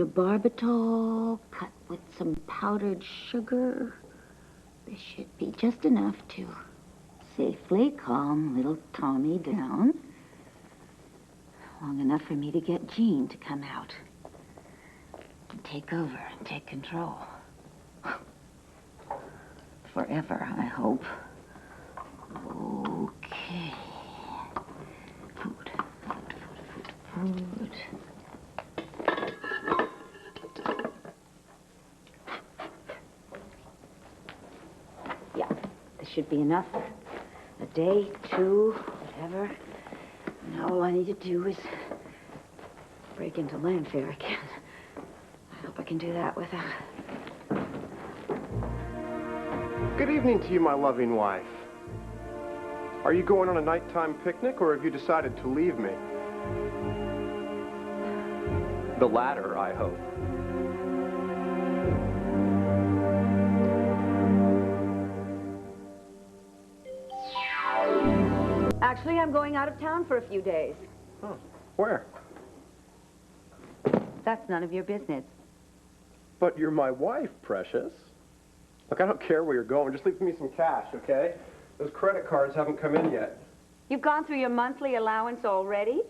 phenobarbital cut with some powdered sugar. This should be just enough to safely calm little Tommy down. Long enough for me to get Jean to come out. To take over and take control. Forever, I hope. Okay. Food. Yeah, this should be enough. A day, 2, whatever. Now all I need to do is break into Landfair again. I hope I can do that without... Good evening to you, my loving wife. Are you going on a nighttime picnic, or have you decided to leave me? The latter, I hope. Actually, I'm going out of town for a few days. Huh. Where? That's none of your business. But you're my wife, precious. Look, I don't care where you're going. Just leave me some cash, okay? Those credit cards haven't come in yet. You've gone through your monthly allowance already?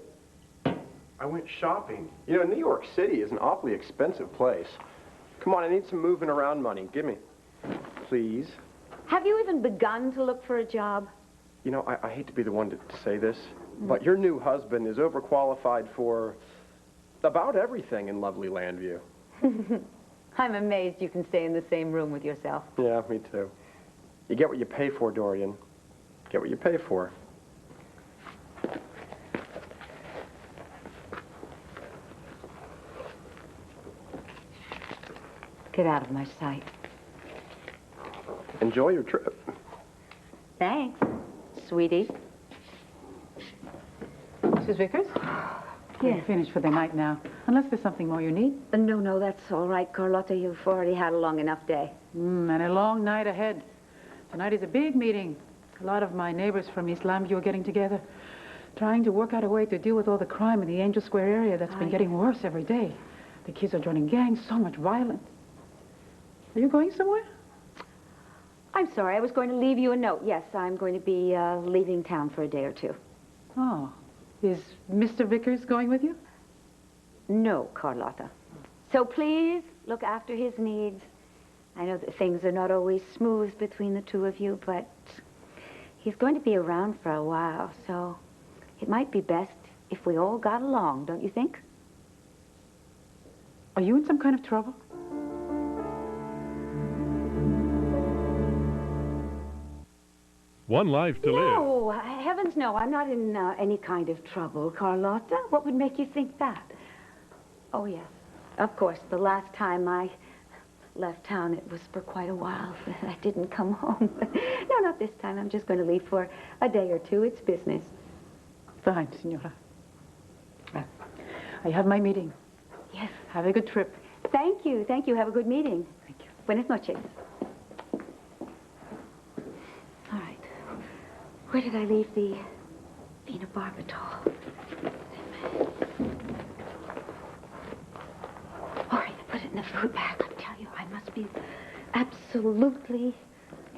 I went shopping. You know, New York City is an awfully expensive place. Come on, I need some moving around money. Give me. Please. Have you even begun to look for a job? You know, I hate to be the one to say this, but your new husband is overqualified for about everything in lovely Landview. I'm amazed you can stay in the same room with yourself. Yeah, me too. You get what you pay for, Dorian. Get what you pay for. Get out of my sight. Enjoy your trip. Thanks, sweetie. Mrs. Vickers? Yes. We're finished for the night now. Unless there's something more you need. No, that's all right, Carlotta. You've already had a long enough day. And a long night ahead. Tonight is a big meeting. A lot of my neighbors from East Lambview are getting together, trying to work out a way to deal with all the crime in the Angel Square area that's been getting worse every day. The kids are joining gangs, so much violence. Are you going somewhere? I'm sorry, I was going to leave you a note. Yes, I'm going to be leaving town for a day or 2. Oh. Is Mr. Vickers going with you? No, Carlotta. So please look after his needs. I know that things are not always smooth between the two of you, but he's going to be around for a while, so it might be best if we all got along, don't you think? Are you in some kind of trouble? One life to live. No, heavens no. I'm not in any kind of trouble, Carlotta. What would make you think that? Oh, yes. Of course, the last time I left town, it was for quite a while. I didn't come home. No, not this time. I'm just going to leave for a day or 2. It's business. Fine, Senora. I have my meeting. Yes. Have a good trip. Thank you. Thank you. Have a good meeting. Thank you. Buenas noches. All right. Where did I leave the phenobarbital? All right, put it in the fruit bag. I tell you, I must be absolutely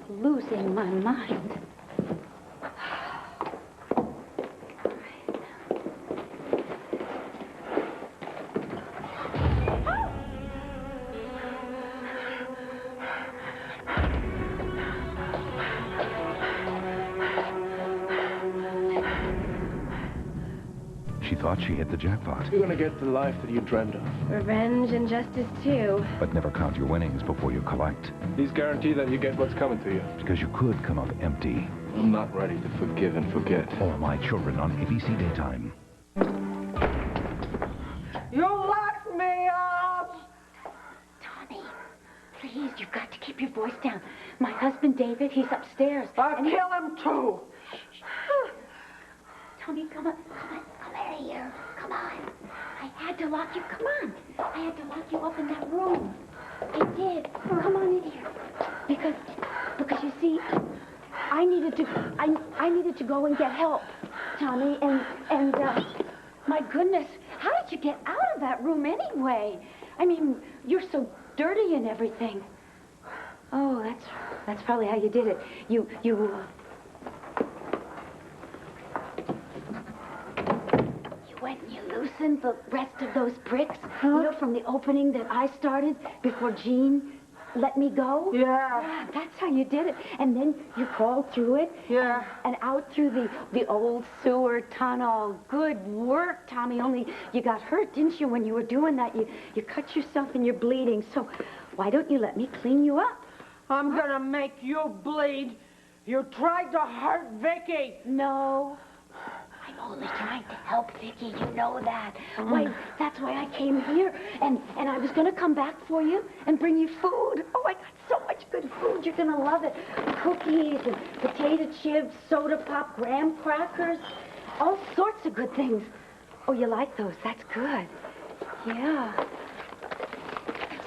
losing my mind. She thought she hit the jackpot. You're gonna get the life that you dreamed of. Revenge and justice, too. But never count your winnings before you collect. Please guarantee that you get what's coming to you. Because you could come up empty. I'm not ready to forgive and forget. All My Children on ABC Daytime. You locked me up! Tommy, please, you've got to keep your voice down. My husband, David, he's upstairs. I'll kill him, too! Tommy, come on out of here. Come on. I had to lock you. Come on. I had to lock you up in that room. I did. Come on in here. Because you see, I needed to go and get help, Tommy, and my goodness, how did you get out of that room anyway? I mean, you're so dirty and everything. Oh, that's probably how you did it. You went and you loosened the rest of those bricks, you know, from the opening that I started before Jean let me go? Yeah. That's how you did it. And then you crawled through it. Yeah. And out through the old sewer tunnel. Good work, Tommy. Only you got hurt, didn't you, when you were doing that? You cut yourself and you're bleeding. So why don't you let me clean you up? I'm gonna make you bleed. You tried to hurt Viki. No. I'm only trying to help Viki, you know that. Why, that's why I came here, and I was gonna come back for you and bring you food. Oh, I got so much good food, you're gonna love it. Cookies and potato chips, soda pop, graham crackers, all sorts of good things. Oh, you like those? That's good. Yeah.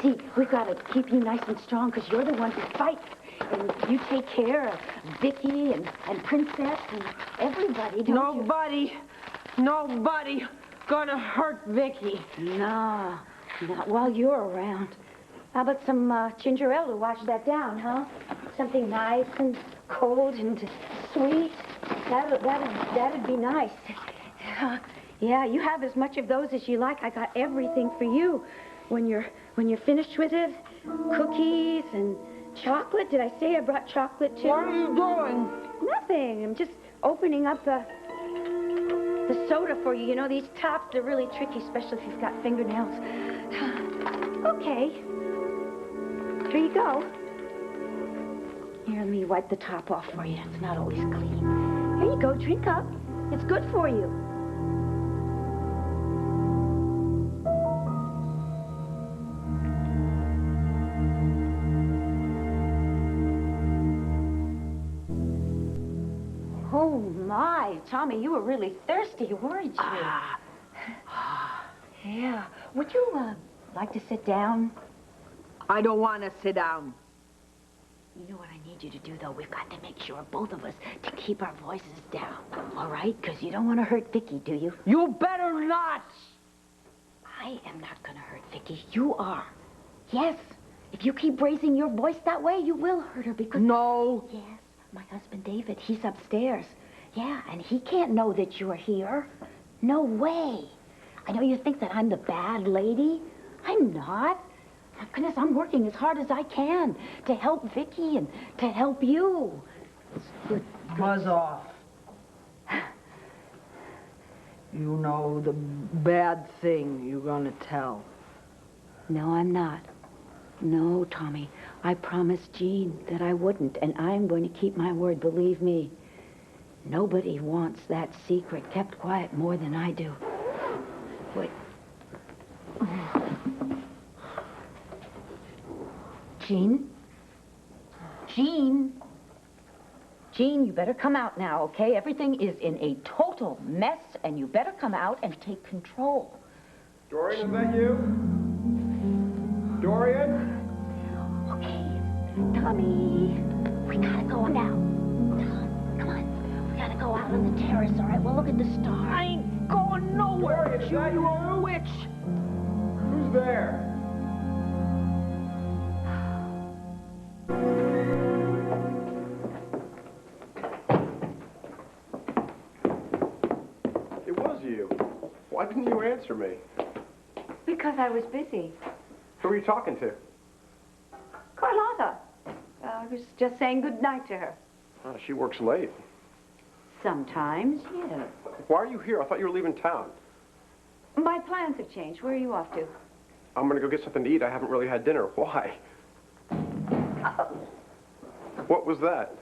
See, we've got to keep you nice and strong because you're the one who fights. And you take care of Viki and Princess and everybody, don't you? Nobody gonna hurt Viki. No, not while you're around. How about some ginger ale to wash that down, huh? Something nice and cold and sweet. That'd be nice. Yeah, you have as much of those as you like. I got everything for you. When you're finished with it, cookies and chocolate. Did I say I brought chocolate too? What are you doing? Nothing. I'm just opening up the soda for you. You know, these tops, they're really tricky, especially if you've got fingernails. Okay. Here you go. Here, let me wipe the top off for you. It's not always clean. Here you go. Drink up. It's good for you. Oh, my. Tommy, you were really thirsty, weren't you? Yeah. Would you, like to sit down? I don't want to sit down. You know what I need you to do, though? We've got to make sure, both of us, to keep our voices down. All right? Because you don't want to hurt Viki, do you? You better not. I am not going to hurt Viki. You are. Yes. If you keep raising your voice that way, you will hurt her because... No. Yes. My husband, David, he's upstairs. Yeah, and he can't know that you're here. No way. I know you think that I'm the bad lady. I'm not. My goodness, I'm working as hard as I can to help Viki and to help you. It's good. Buzz off. You know the bad thing you're gonna tell. No, I'm not. No, Tommy. I promised Jean that I wouldn't, and I'm going to keep my word, believe me. Nobody wants that secret kept quiet more than I do. Wait. Jean? Jean? Jean, you better come out now, okay? Everything is in a total mess, and you better come out and take control. Dorian, is that you? Dorian? Okay, Tommy, we gotta go now. Come on, we gotta go out on the terrace, all right? We'll look at the stars. I ain't going nowhere. Dorian, is that you? old witch. Who's there? It was you. Why didn't you answer me? Because I was busy. Who were you talking to? Carlotta. I was just saying good night to her. Oh, she works late. Sometimes, yes. Why are you here? I thought you were leaving town. My plans have changed. Where are you off to? I'm gonna go get something to eat. I haven't really had dinner. Why? What was that?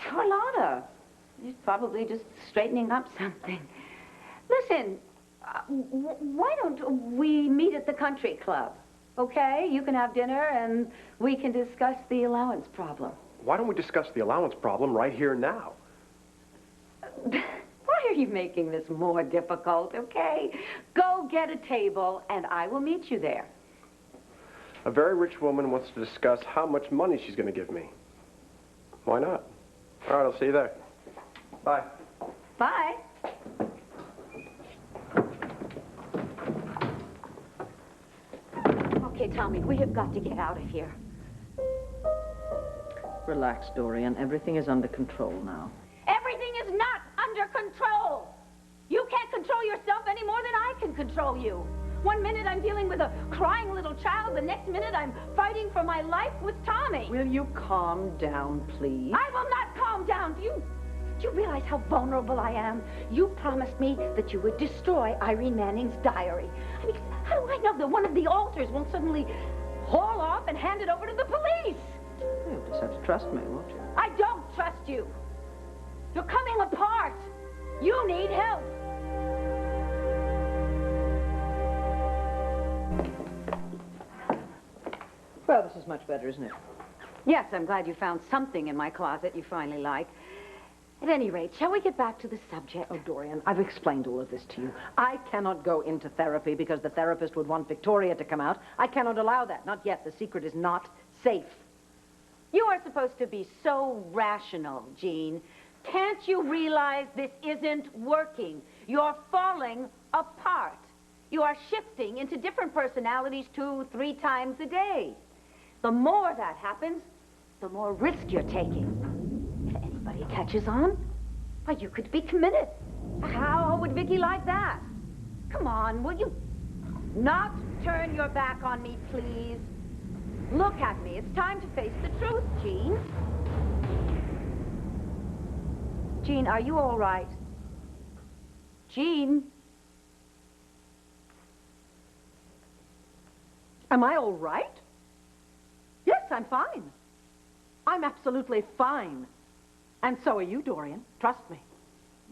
Carlotta. She's probably just straightening up something. Listen, why don't we meet at the country club? Okay? You can have dinner and we can discuss the allowance problem. Why don't we discuss the allowance problem right here now? Why are you making this more difficult, okay? Go get a table and I will meet you there. A very rich woman wants to discuss how much money she's gonna give me. Why not? All right, I'll see you there. Bye. Bye. Tommy, we have got to get out of here. Relax, Dorian. Everything is under control now. Everything is not under control. You can't control yourself any more than I can control you. One minute I'm dealing with a crying little child, the next minute I'm fighting for my life with Tommy. Will you calm down, please? I will not calm down. Do you realize how vulnerable I am? You promised me that you would destroy Irene Manning's diary. I mean, how do I know that one of the alters won't suddenly haul off and hand it over to the police? You'll just have to trust me, won't you? I don't trust you. You're coming apart. You need help. Well, this is much better, isn't it? Yes, I'm glad you found something in my closet you finally like. At any rate, shall we get back to the subject? Oh, Dorian, I've explained all of this to you. I cannot go into therapy because the therapist would want Victoria to come out. I cannot allow that. Not yet. The secret is not safe. You are supposed to be so rational, Jean. Can't you realize this isn't working? You're falling apart. You are shifting into different personalities 2-3 times a day. The more that happens, the more risk you're taking. If anybody catches on, why, you could be committed. How would Viki like that? Come on, will you not turn your back on me, please? Look at me. It's time to face the truth, Jean. Jean, are you all right? Jean? Am I all right? Yes, I'm fine. I'm absolutely fine. And so are you, Dorian. Trust me.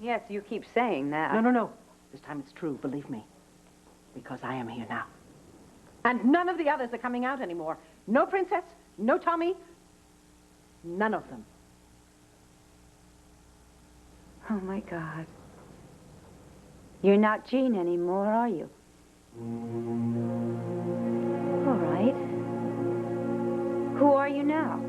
Yes, you keep saying that. No. This time it's true, believe me. Because I am here now. And none of the others are coming out anymore. No Princess, no Tommy, none of them. Oh, my God. You're not Jean anymore, are you? All right. Who are you now?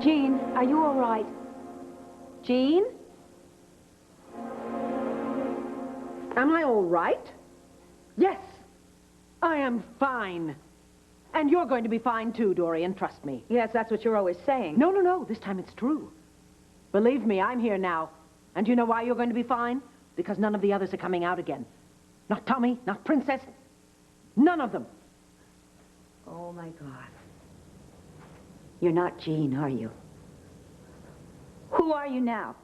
Jean, are you all right? Jean? Am I all right? Yes, I am fine. And you're going to be fine too, Dorian, trust me. Yes, that's what you're always saying. No, this time it's true. Believe me, I'm here now. And you know why you're going to be fine? Because none of the others are coming out again. Not Tommy, not Princess, none of them. Oh, my God. You're not Jean, are you? Who are you now?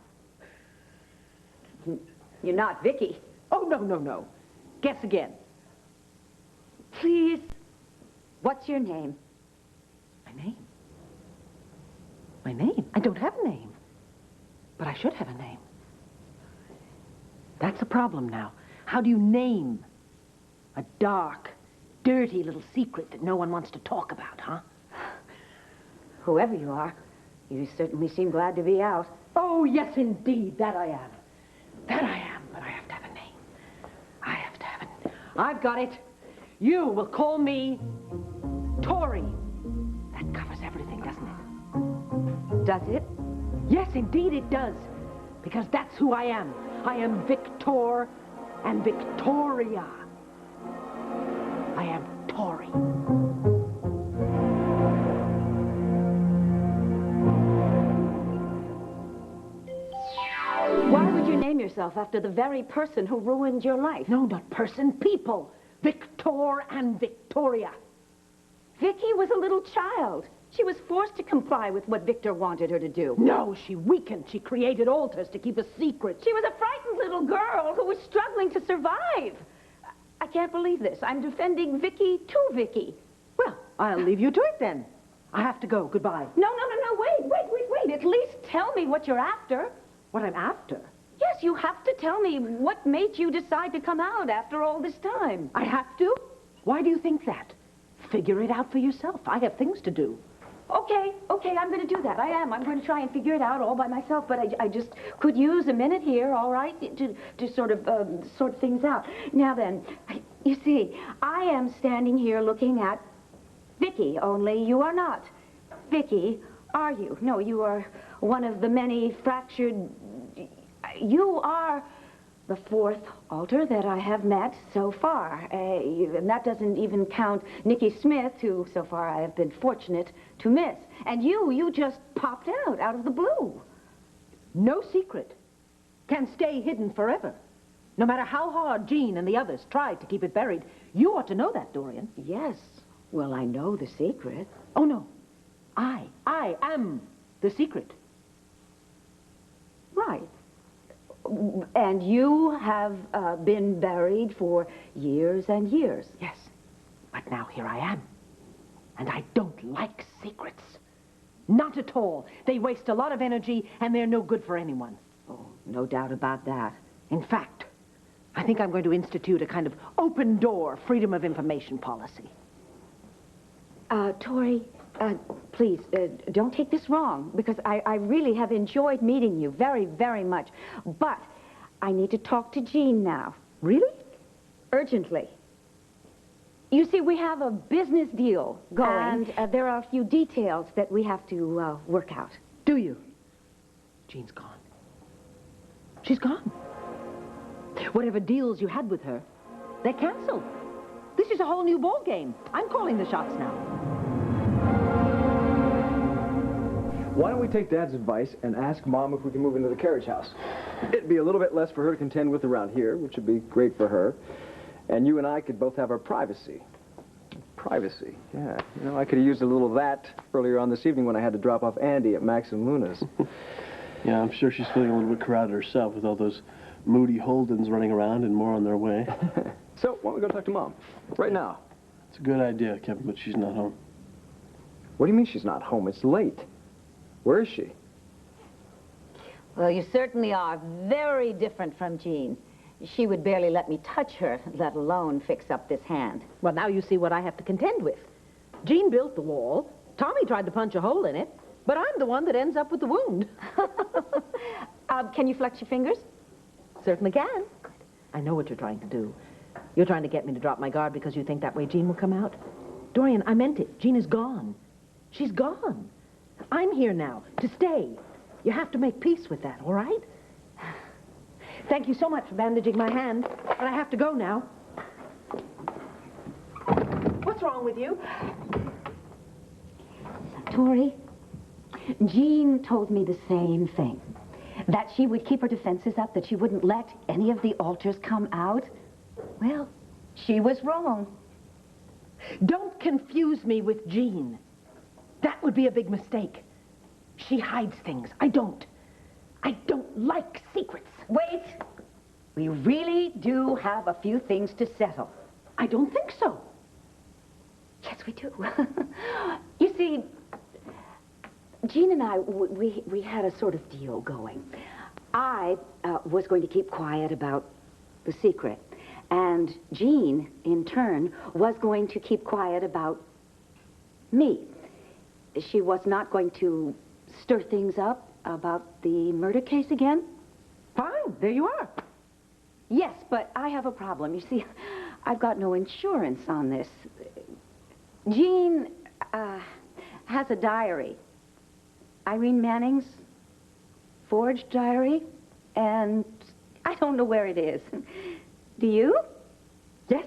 You're not Viki. Oh, no. Guess again. Please. What's your name? My name? My name? I don't have a name. But I should have a name. That's a problem now. How do you name a dark, dirty little secret that no one wants to talk about, huh? Whoever you are, you certainly seem glad to be out. Oh, yes, indeed. That I am. That I am, but I have to have a name. I have to have it. I've got it. You will call me Tori. That covers everything, doesn't it? Does it? Yes, indeed it does. Because that's who I am. I am Victor and Victoria. I am Tori. Why would you name yourself after the very person who ruined your life? No, not person, people. Victor and Victoria. Viki was a little child. She was forced to comply with what Victor wanted her to do. No, she weakened. She created altars to keep a secret. She was a frightened little girl who was struggling to survive. I can't believe this. I'm defending Viki to Viki. Well, I'll leave you to it then. I have to go. Goodbye. No. Wait. At least tell me what you're after. What I'm after? Yes, you have to tell me what made you decide to come out after all this time. I have to? Why do you think that? Figure it out for yourself. I have things to do. Okay, I'm going to do that. I am. I'm going to try and figure it out all by myself, but I just could use a minute here, all right, to sort of sort things out. Now then, you see, I am standing here looking at Viki, only you are not. Viki, are you? No, you are one of the many fractured... you are the fourth alter that I have met so far. And that doesn't even count Niki Smith, who so far I have been fortunate to miss. And you just popped out of the blue. No secret can stay hidden forever. No matter how hard Jean and the others tried to keep it buried. You ought to know that, Dorian. Yes. Well, I know the secret. Oh, no. I am the secret. Right. And you have been buried for years and years. Yes. But now here I am. And I don't like secrets. Not at all. They waste a lot of energy, and they're no good for anyone. Oh, no doubt about that. In fact, I think I'm going to institute a kind of open-door freedom of information policy. Tori, please, don't take this wrong, because I really have enjoyed meeting you very, very much. But I need to talk to Jean now. Really? Urgently. You see, we have a business deal going, and there are a few details that we have to work out. Do you? Jean's gone. She's gone. Whatever deals you had with her, they're canceled. This is a whole new ball game. I'm calling the shots now. Why don't we take Dad's advice and ask Mom if we can move into the carriage house? It'd be a little bit less for her to contend with around here, which would be great for her. And you and I could both have our privacy. Privacy, yeah. You know, I could have used a little of that earlier on this evening when I had to drop off Andy at Max and Luna's. Yeah, I'm sure she's feeling a little bit crowded herself with all those moody Holdens running around and more on their way. So, why don't we go talk to Mom? Right now. It's a good idea, Kevin, but she's not home. What do you mean she's not home? It's late. Where is she? Well, you certainly are very different from Jean. She would barely let me touch her, let alone fix up this hand. Well, now you see what I have to contend with. Jean built the wall. Tommy tried to punch a hole in it. But I'm the one that ends up with the wound. Can you flex your fingers? Certainly can. I know what you're trying to do. You're trying to get me to drop my guard because you think that way Jean will come out. Dorian, I meant it. Jean is gone. She's gone. I'm here now to stay. You have to make peace with that, all right? Thank you so much for bandaging my hand, but I have to go now. What's wrong with you? Tori, Jean told me the same thing. That she would keep her defenses up, that she wouldn't let any of the alters come out. Well, she was wrong. Don't confuse me with Jean. That would be a big mistake. She hides things. I don't like secrets. Wait. We really do have a few things to settle. I don't think so. Yes, we do. You see, Jean and I, we had a sort of deal going. I was going to keep quiet about the secret. And Jean, in turn, was going to keep quiet about me. She was not going to stir things up about the murder case again. Fine, there you are. Yes, but I have a problem. You see, I've got no insurance on this. Jean has a diary. Irene Manning's forged diary, and I don't know where it is. Do you? Yes.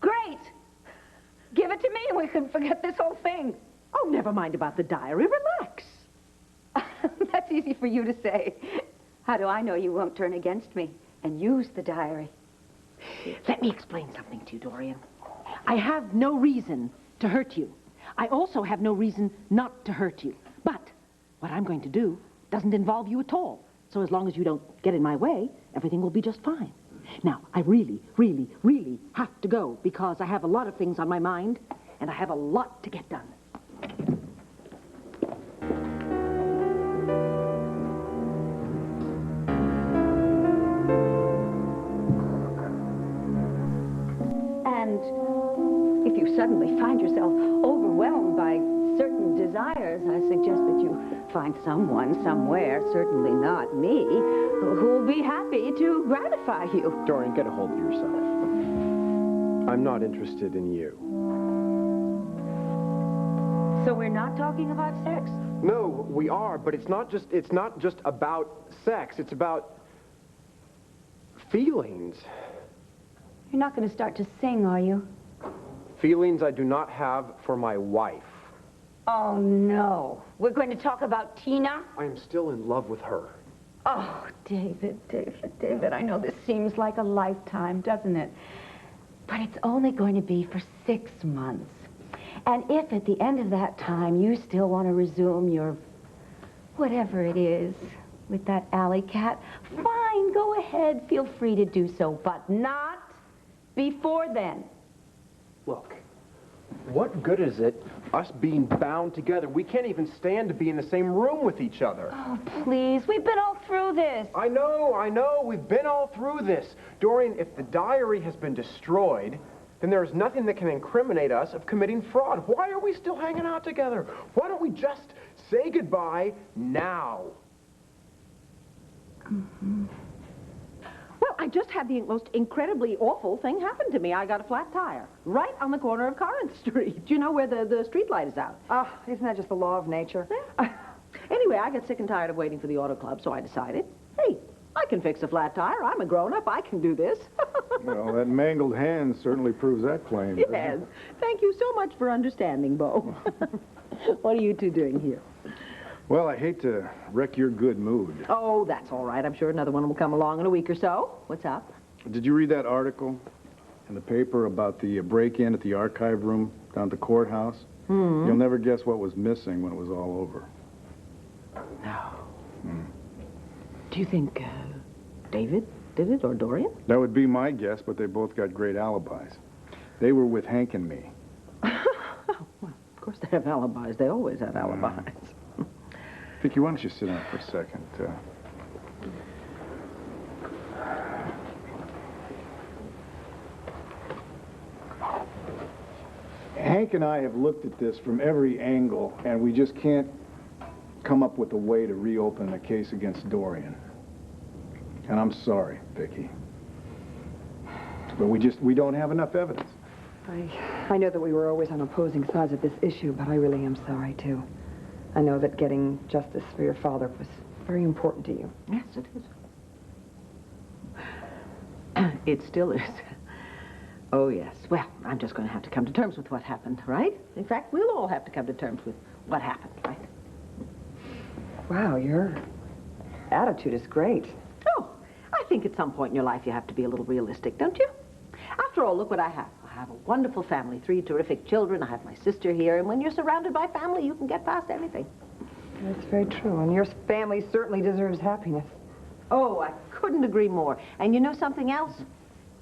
Great! Give it to me and we can forget this whole thing. Oh, never mind about the diary. Relax. That's easy for you to say. How do I know you won't turn against me and use the diary? Let me explain something to you, Dorian. I have no reason to hurt you. I also have no reason not to hurt you. But what I'm going to do doesn't involve you at all. So as long as you don't get in my way, everything will be just fine. Now, I really, really, really have to go because I have a lot of things on my mind and I have a lot to get done. And if you suddenly find yourself overwhelmed by certain desires, I suggest that you find someone, somewhere, certainly not me, who'll be happy to gratify you. Dorian, get a hold of yourself. I'm not interested in you. So we're not talking about sex? No, we are, but it's not just about sex. It's about Feelings. You're not going to start to sing, are you? Feelings I do not have for my wife. Oh, no. We're going to talk about Tina? I am still in love with her. Oh, David, I know this seems like a lifetime, doesn't it? But it's only going to be for 6 months. And if at the end of that time you still want to resume your whatever it is with that alley cat, fine, go ahead, feel free to do so, but not before then. Look, what good is it us being bound together? We can't even stand to be in the same room with each other. Oh, please, we've been all through this. I know, we've been all through this. Dorian, if the diary has been destroyed, then there is nothing that can incriminate us of committing fraud. Why are we still hanging out together? Why don't we just say goodbye now? Mm-hmm. Well, I just had the most incredibly awful thing happen to me. I got a flat tire right on the corner of Corinth Street. Do you know where the street light is out? Oh, isn't that just the law of nature? Yeah. Anyway, I got sick and tired of waiting for the auto club, so I decided, hey, I can fix a flat tire. I'm a grown-up. I can do this. Well, that mangled hand certainly proves that claim. Yes. Thank you so much for understanding, Bo. What are you two doing here? Well, I hate to wreck your good mood. Oh, that's all right. I'm sure another one will come along in a week or so. What's up? Did you read that article in the paper about the break-in at the archive room down at the courthouse? You'll never guess what was missing when it was all over. No. Do you think David did it or Dorian? That would be my guess, but they both got great alibis. They were with Hank and me. Well, of course they have alibis. They always have alibis. Viki, why don't you sit down for a second? Hank and I have looked at this from every angle, and we just can't come up with a way to reopen the case against Dorian. And I'm sorry, Viki. But we don't have enough evidence. I know that we were always on opposing sides of this issue, but I really am sorry, too. I know that getting justice for your father was very important to you. Yes, it is. It still is. Oh, yes. Well, I'm just going to have to come to terms with what happened, right? In fact, we'll all have to come to terms with what happened, right? Wow, your attitude is great. Oh, I think at some point in your life you have to be a little realistic, don't you? After all, look what I have. I have a wonderful family, 3 terrific children. I have my sister here, and when you're surrounded by family, you can get past anything. That's very true, and your family certainly deserves happiness. Oh, I couldn't agree more. And you know something else?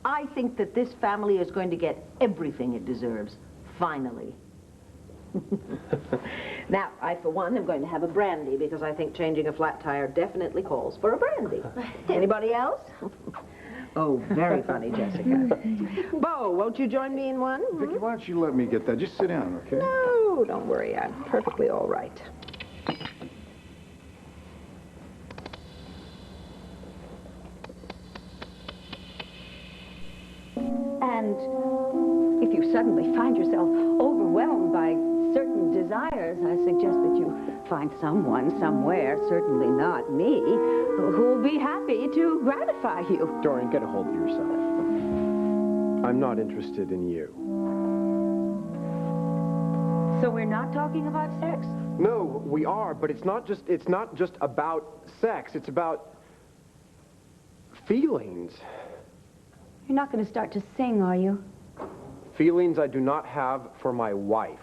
I think that this family is going to get everything it deserves, finally. Now, I, for one, am going to have a brandy because I think changing a flat tire definitely calls for a brandy. Anybody else? Oh, very funny, Jessica. Bo, won't you join me in one? Viki, why don't you let me get that? Just sit down, okay? No, don't worry. I'm perfectly all right. And if you suddenly find yourself overwhelmed by certain desires, I suggest that you find someone, somewhere, certainly not me, who'll be happy to gratify you. Dorian, get a hold of yourself. I'm not interested in you. So we're not talking about sex? No, we are, but it's not just about sex. It's about feelings. You're not going to start to sing, are you? Feelings I do not have for my wife.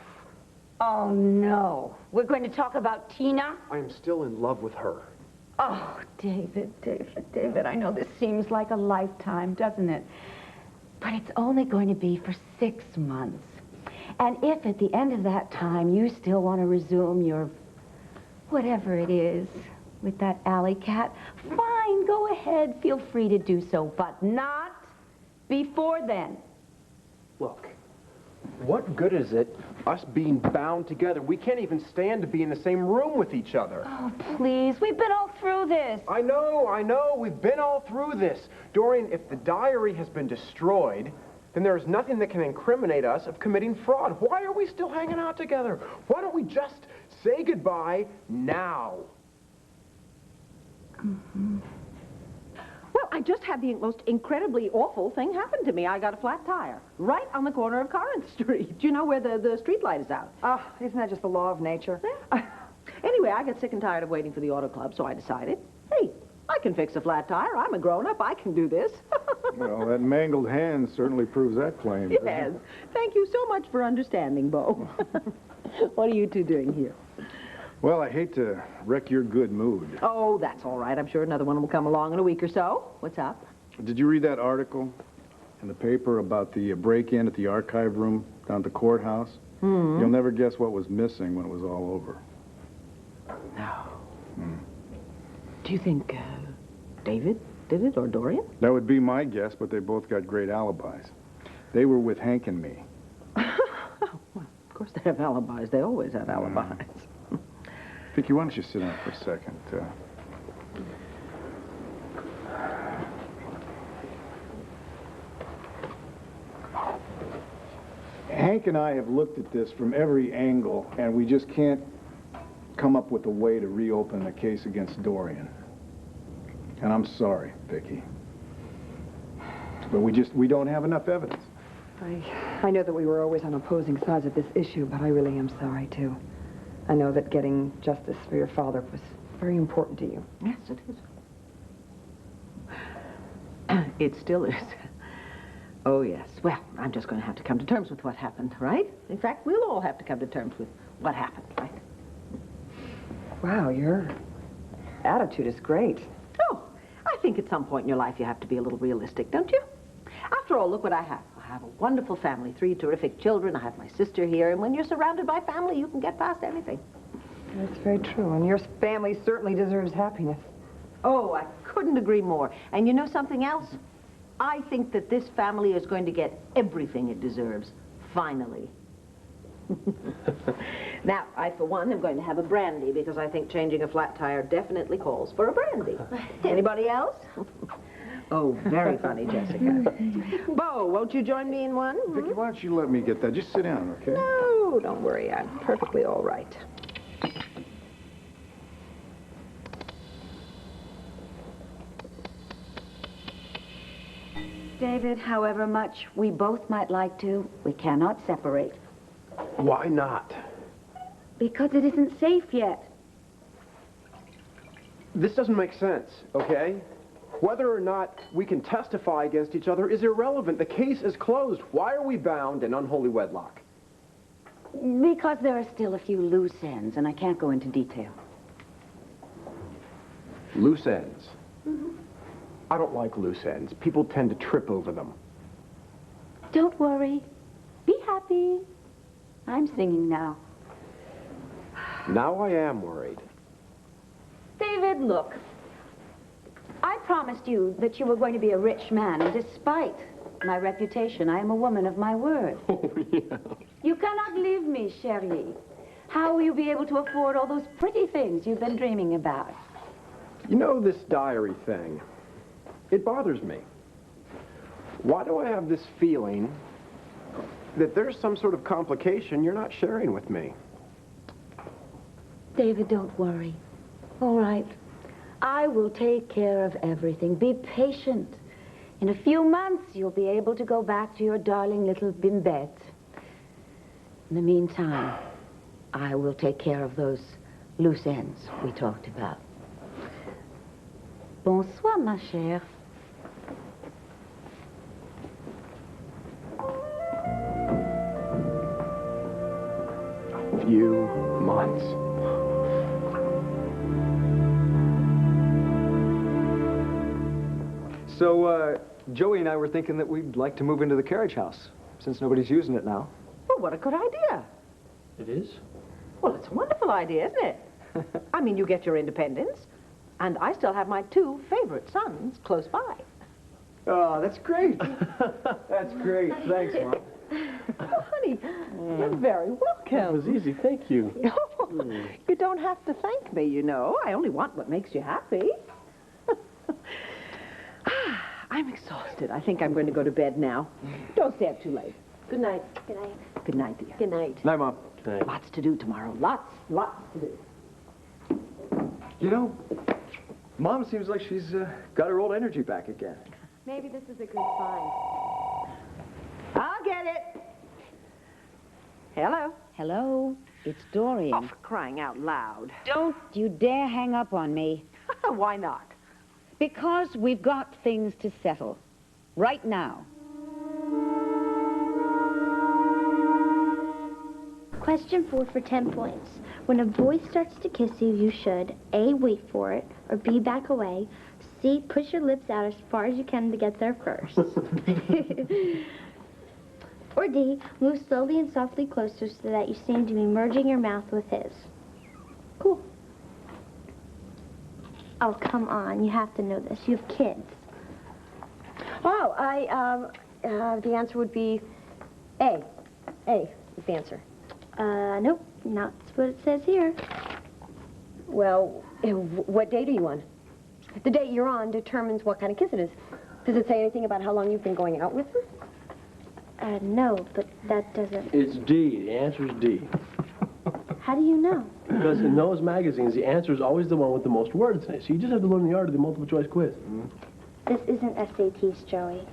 Oh, no. We're going to talk about Tina? I am still in love with her. Oh, David, I know this seems like a lifetime, doesn't it? But it's only going to be for 6 months. And if at the end of that time you still want to resume your whatever it is with that alley cat, fine, go ahead, feel free to do so, but not before then. Look, what good is it us being bound together? We can't even stand to be in the same room with each other. Oh, please, we've been all through this. I know, we've been all through this. Dorian, if the diary has been destroyed, then there is nothing that can incriminate us of committing fraud. Why are we still hanging out together? Why don't we just say goodbye now? Well, I just had the most incredibly awful thing happen to me. I got a flat tire right on the corner of Corinth Street. Do you know where the street light is out? Oh, isn't that just the law of nature? Anyway, I got sick and tired of waiting for the auto club, so I decided, hey, I can fix a flat tire. I'm a grown-up. I can do this. Well, that mangled hand certainly proves that claim. doesn't Yes. it? Thank you so much for understanding, Bo. What are you two doing here? Well, I hate to wreck your good mood. Oh, that's all right. I'm sure another one will come along in a week or so. What's up? Did you read that article in the paper about the break-in at the archive room down at the courthouse? You'll never guess what was missing when it was all over. No. Do you think David did it or Dorian? That would be my guess, but they both got great alibis. They were with Hank and me. Well, of course they have alibis. They always have alibis. Viki, why don't you sit down for a second? Hank and I have looked at this from every angle, and we just can't come up with a way to reopen the case against Dorian. And I'm sorry, Viki. But we don't have enough evidence. I know that we were always on opposing sides of this issue, but I really am sorry, too. I know that getting justice for your father was very important to you. Yes, it is. It still is. Oh, yes. Well, I'm just going to have to come to terms with what happened, right? In fact, we'll all have to come to terms with what happened, right? Wow, your attitude is great. Oh, I think at some point in your life you have to be a little realistic, don't you? After all, look what I have. I have a wonderful family, 3 terrific children. I have my sister here, and when you're surrounded by family, you can get past anything. That's very true, and your family certainly deserves happiness. Oh, I couldn't agree more. And you know something else? I think that this family is going to get everything it deserves, finally. Now, I, for one, am going to have a brandy because I think changing a flat tire definitely calls for a brandy. Anybody else? Oh, very funny, Jessica. Bo, won't you join me in one? Viki, why don't you let me get that? Just sit down, okay? No, don't worry. I'm perfectly all right. David, however much we both might like to, we cannot separate. Why not? Because it isn't safe yet. This doesn't make sense, okay? Whether or not we can testify against each other is irrelevant. The case is closed. Why are we bound in unholy wedlock? Because there are still a few loose ends, and I can't go into detail. Loose ends? I don't like loose ends. People tend to trip over them. Don't worry. Be happy. I'm singing now. Now I am worried. David, look. I promised you that you were going to be a rich man, and despite my reputation, I am a woman of my word. Oh, yeah. You cannot leave me, chérie. How will you be able to afford all those pretty things you've been dreaming about? You know, this diary thing, it bothers me. Why do I have this feeling that there's some sort of complication you're not sharing with me? David, don't worry. All right. I will take care of everything. Be patient. In a few months, you'll be able to go back to your darling little bimbette. In the meantime, I will take care of those loose ends we talked about. Bonsoir, ma chère. A few months. So, Joey and I were thinking that we'd like to move into the carriage house, since nobody's using it now. Well, what a good idea. It is? Well, it's a wonderful idea, isn't it? I mean, you get your independence, and I still have my 2 favorite sons close by. Oh, that's great. That's great. Thanks, Mom. Oh, honey, you're very welcome. That was easy, thank you. You don't have to thank me, you know. I only want what makes you happy. I'm exhausted. I think I'm going to go to bed now. Don't stay up too late. Good night. Good night. Good night, dear. Good night. Night, Mom. Lots to do tomorrow. Lots to do. You know, Mom seems like she's got her old energy back again. Maybe this is a good sign. I'll get it. Hello? Hello, it's Dorian. Oh, for crying out loud. Don't you dare hang up on me. Why not? Because we've got things to settle. Right now. Question 4 for 10 points. When a boy starts to kiss you, you should A, wait for it, or B, back away, C, push your lips out as far as you can to get there first. Or D, move slowly and softly closer so that you seem to be merging your mouth with his. Cool. Oh, come on. You have to know this. You have kids. Oh, the answer would be A. A is the answer. Nope. Not what it says here. Well, what date are you on? The date you're on determines what kind of kiss it is. Does it say anything about how long you've been going out with her? No, but that doesn't... It's D. The answer is D. How do you know? Because in those magazines, the answer is always the one with the most words in it. So you just have to learn the art of the multiple choice quiz. This isn't SATs, Joey.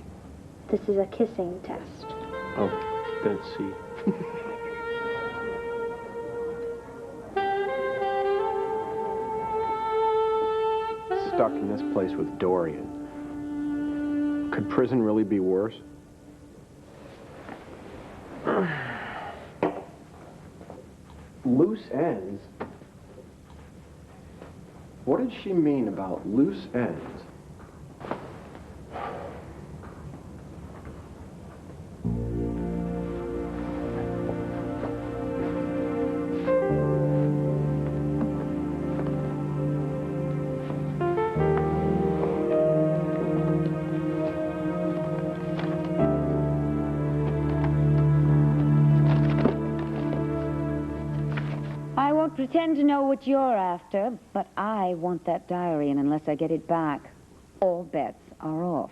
This is a kissing test. Oh, then it's C. Stuck in this place with Dorian. Could prison really be worse? Loose ends? What did she mean about loose ends? I won't pretend to know what you're after, but I want that diary, and unless I get it back, all bets are off.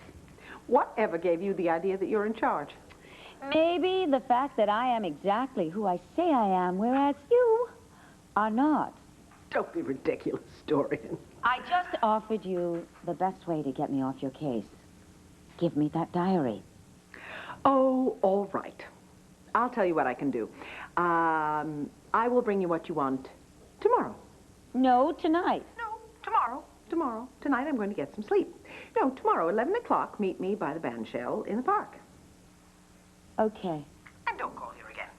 Whatever gave you the idea that you're in charge? Maybe the fact that I am exactly who I say I am, whereas you are not. Don't be ridiculous, Dorian. I just offered you the best way to get me off your case. Give me that diary. Oh, all right. I'll tell you what I can do. I will bring you what you want tomorrow. No, tonight. No, tomorrow. Tomorrow. Tonight I'm going to get some sleep. No, tomorrow, 11 o'clock, meet me by the band shell in the park. Okay. And don't call here again.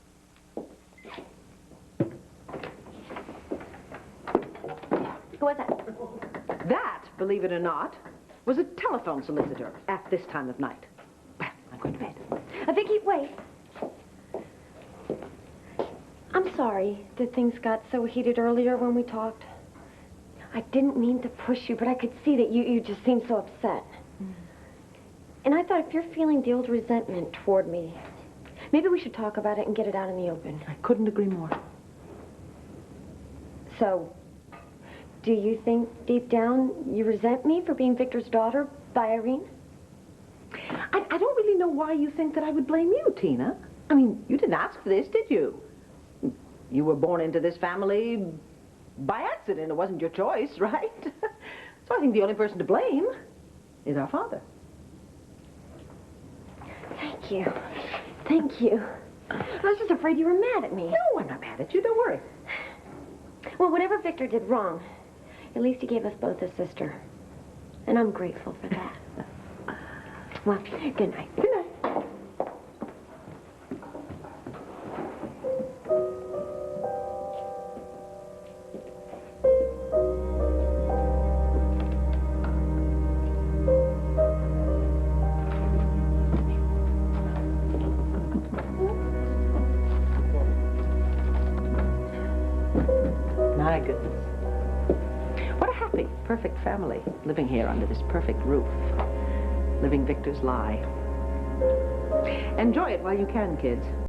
Who was that? That, believe it or not, was a telephone solicitor at this time of night. Well, I'm going to bed. Vicky, wait. I'm sorry that things got so heated earlier when we talked. I didn't mean to push you, but I could see that you just seemed so upset. And I thought if you're feeling the old resentment toward me, maybe we should talk about it and get it out in the open. I couldn't agree more. So, do you think deep down you resent me for being Victor's daughter by Irene? I don't really know why you think that I would blame you, Tina. I mean, you didn't ask for this, did you? You were born into this family by accident. It wasn't your choice, right? So I think the only person to blame is our father. Thank you. Thank you. I was just afraid you were mad at me. No, I'm not mad at you. Don't worry. Well, whatever Victor did wrong, at least he gave us both a sister. And I'm grateful for that. Well, good night. Good night. My goodness. What a happy, perfect family living here under this perfect roof. Living Victor's lie. Enjoy it while you can, kids.